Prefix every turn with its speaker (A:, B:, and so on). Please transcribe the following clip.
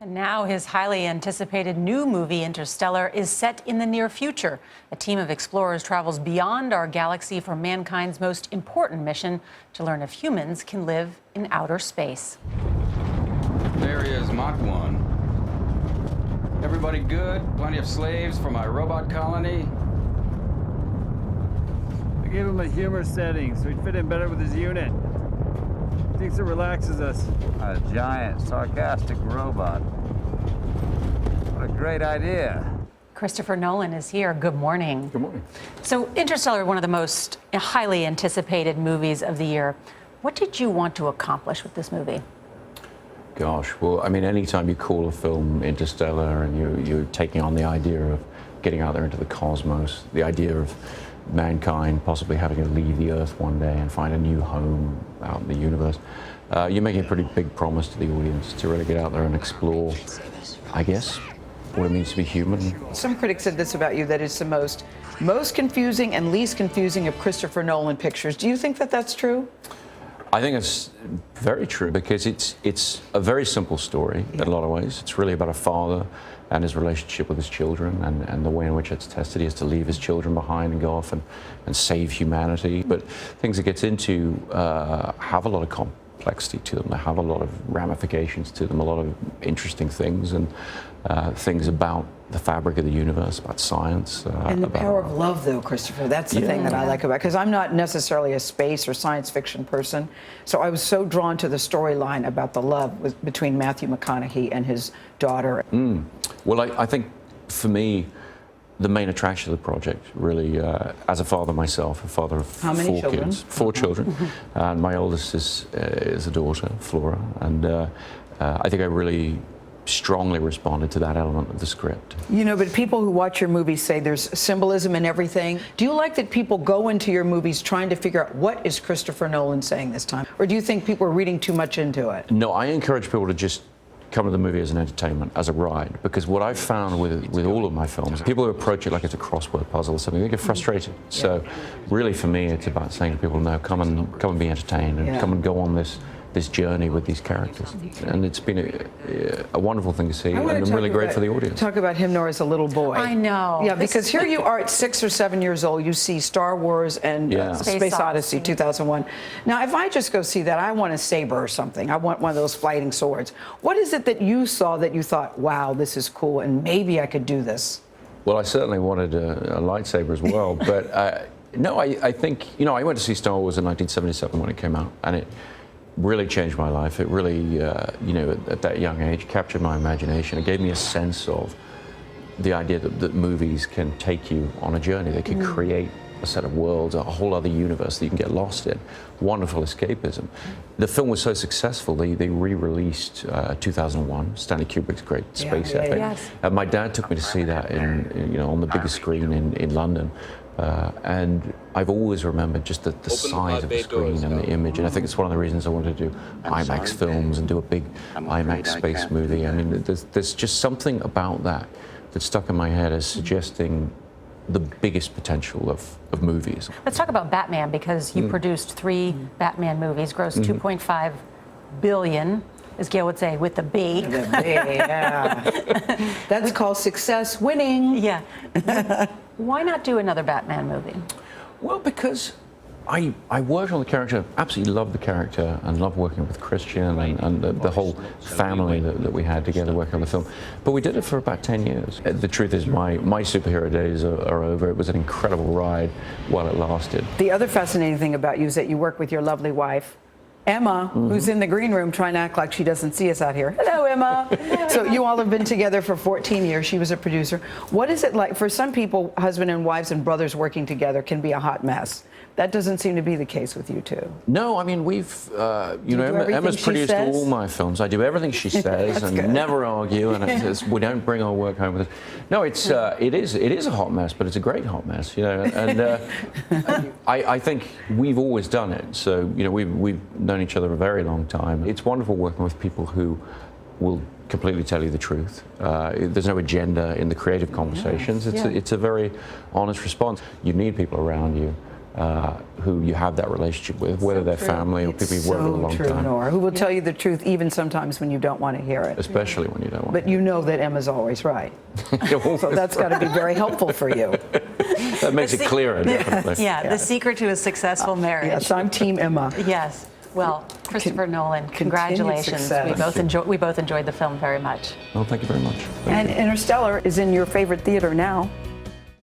A: And now his highly anticipated new movie, Interstellar, is set in the near future. A team of explorers travels beyond our galaxy for mankind's most important mission to learn if humans can live in outer space.
B: There he is, Mach 1. Everybody good? Plenty of slaves for my robot colony?
C: I gave him a humor setting so he'd fit in better with his unit. He thinks it relaxes us.
D: A giant, sarcastic robot. What a great idea.
A: Christopher Nolan is here. Good morning.
E: Good morning.
A: So, Interstellar, one of the most highly anticipated movies of the year. What did you want to accomplish with this movie?
E: Gosh, well, I mean, anytime you call a film Interstellar and you're taking on the idea of getting out there into the cosmos, the idea of mankind possibly having to leave the Earth one day and find a new home out in the universe, you're making a pretty big promise to the audience to really get out there and explore, I guess, what it means to be human.
F: Some critics said this about you, that it's the most confusing and least confusing of Christopher Nolan pictures. Do you think that that's true?
E: I think it's very true because it's a very simple story in a lot of ways. It's really about a father and his relationship with his children and the way in which it's tested. He has to leave his children behind and go off and save humanity. But things it gets into have a lot of complexity to them. They have a lot of ramifications to them, a lot of interesting things and things about the fabric of the universe, about science.
F: And the power of love, though, Christopher. That's the thing that I like about it, because I'm not necessarily a space or science fiction person. So I was so drawn to the storyline about the love between Matthew McConaughey and his daughter.
E: Well, I think for me, the main attraction of the project, really, as a father myself, a father of
F: How many
E: four
F: children?
E: kids, 4 children, and my oldest is a daughter, Flora, and I think I really strongly responded to that element of the script.
F: You know, but people who watch your movies say there's symbolism in everything. Do you like that people go into your movies trying to figure out what is Christopher Nolan saying this time? Or do you think people are reading too much into it?
E: No, I encourage people to just come to the movie as an entertainment, as a ride, because what I've found with all of my films, people who approach it like it's a crossword puzzle or something, they get frustrated. So really for me, it's about saying to people, no, come and be entertained and come and go on this journey with these characters. And it's been a wonderful thing to see and really great for the audience.
F: Talk about him, Nor, as a little boy.
A: I know.
F: Yeah, because here you are at 6 or 7 years old, you see Star Wars and Space Odyssey 2001. Now, if I just go see that, I want a saber or something. I want one of those fighting swords. What is it that you saw that you thought, wow, this is cool, and maybe I could do this?
E: Well, I certainly wanted a lightsaber as well, but no, I think, you know, I went to see Star Wars in 1977 when it came out, and it really changed my life. It really, you know, at that young age, captured my imagination. It gave me a sense of the idea that movies can take you on a journey. They can create a set of worlds, a whole other universe that you can get lost in. Wonderful escapism. The film was so successful, they re-released 2001, Stanley Kubrick's great space epic.
A: Yes.
E: My dad took me to see that you know, on the biggest screen in London. And I've always remembered just the size of the screen and the image, and I think it's one of the reasons I wanted to do IMAX films and do a big IMAX space movie. I mean, there's just something about that stuck in my head as suggesting the biggest potential of movies.
A: Let's talk about Batman, because you produced 3 Batman movies, grossed $2.5 billion, as Gail would say, with the B.
F: The B, yeah. That's called success, winning.
A: Yeah. Why not do another Batman movie?
E: Well, because I worked on the character, absolutely loved the character, and loved working with Christian and the whole family that we had together working on the film. But we did it for about 10 years. The truth is, my superhero days are over. It was an incredible ride while it lasted.
F: The other fascinating thing about you is that you work with your lovely wife, Emma, who's in the green room trying to act like she doesn't see us out here. Hello, Emma. So you all have been together for 14 years. She was a producer. What is it like? For some people, husband and wives and brothers working together can be a hot mess. That doesn't seem to be the case with you two.
E: No, I mean, we've, you know, Emma's produced all my films. I do everything she says and never argue, and we don't bring our work home with us. No, it is a hot mess, but it's a great hot mess, you know, and I think we've always done it. So, you know, we've known each other a very long time. It's wonderful working with people who will completely tell you the truth. There's no agenda in the creative conversations. It's a very honest response. You need people around you who you have that relationship with, whether they're family or people you've worked with a long time.
F: Nora, who will tell you the truth even sometimes when you don't want to hear it.
E: Especially when you don't want
F: But you know that Emma's always right. So that's got to be very helpful for you.
E: That makes it clearer, definitely.
A: Yeah, the secret to a successful marriage.
F: Yes, I'm Team Emma.
A: Yes. Well, Christopher Nolan, congratulations.
F: Success.
A: We both enjoyed the film very much.
E: Well, thank you very much.
F: And Interstellar is in your favorite theater now.